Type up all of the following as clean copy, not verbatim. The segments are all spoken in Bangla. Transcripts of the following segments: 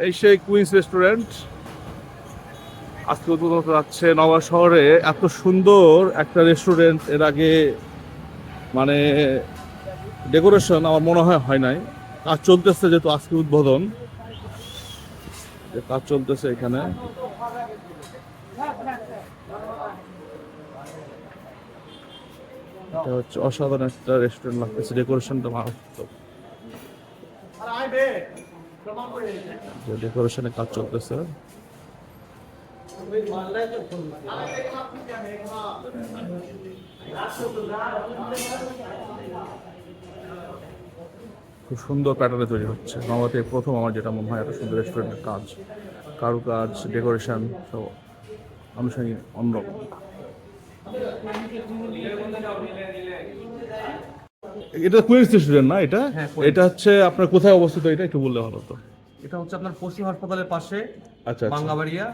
এই সেই কুইন্স রেস্টুরেন্ট আজকে উদ্বোধন হতে যাচ্ছে নওগাঁ শহরে। এত সুন্দর একটা রেস্টুরেন্ট এর আগে মানে ডেকোরেশন আমার মনে হয় নাই। কাজ চলতেছে, যেহেতু আজকে উদ্বোধন, কাজ চলতেছে এখানে। এটা হচ্ছে অসাধারণ একটা রেস্টুরেন্ট লাগতেছে, ডেকোরেশনটা মারাত্মক। ডেকোরেশনে কাজ চলতেছে। খুব সুন্দর প্যাটার্নে তৈরি হচ্ছে। নওগাঁতে প্রথম আমার যেটা মনে হয় এত সুন্দর রেস্টুরেন্টের কাজ, কারুকাজ, ডেকোরেশন সব আনুষঙ্গিক অন্যরকম। এটা কুইন্স রেস্টুরেন্ট না? এটা এটা হচ্ছে আপনার কোথায় অবস্থিত? এটা একটু বললে ভালো তো। এটা হচ্ছে আপনার পশ্চিম হাসপাতালের পাশে, আচ্ছা, বাঙ্গাবাড়িয়া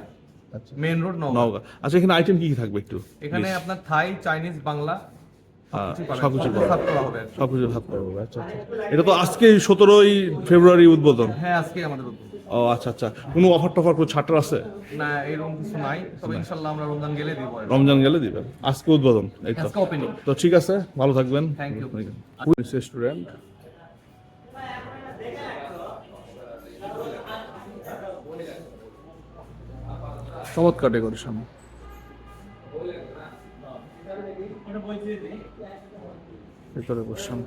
আচ্ছা, মেইন রোড, নওগাঁ। নওগাঁ। আচ্ছা, এখানে আইটেম কি কি থাকবে একটু? এখানে আপনার থাই, চাইনিজ, বাংলা সবকিছু ভাগ করা হবে। সবকিছু ভাগ করবো। আচ্ছা আচ্ছা, এটা তো আজকে 17ই ফেব্রুয়ারি উদ্বোধন। হ্যাঁ, আজকে আমাদের উদ্যোগ। ও আচ্ছা আচ্ছা, কোনো অফার টফার কোনো ছাড় আছে? না, এরকম কিছু নাই, তবে ইনশাল্লাহ আমরা রমজান গেলে দিব। রমজান গেলে দিবেন। আজকে উদ্বোধন, এই তো। আজকে ওপেনিং। তো ঠিক আছে, ভালো থাকবেন। Thank you. Queens restaurant. চমৎকার ডেকোরেশন। ভেতরে বসলাম।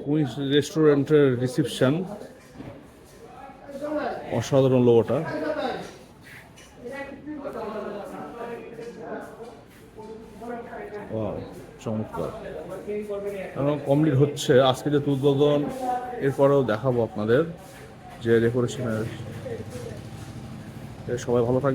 কুইন্স রেস্টুরেন্টের রিসেপশন, অসাধারণ লোগোটা। চমৎকার। এবং কমপ্লিট হচ্ছে আজকে যে উদ্বোধন, এরপরেও দেখাবো আপনাদের যে ডেকোরেশনের। সবাই ভালো থাকবে।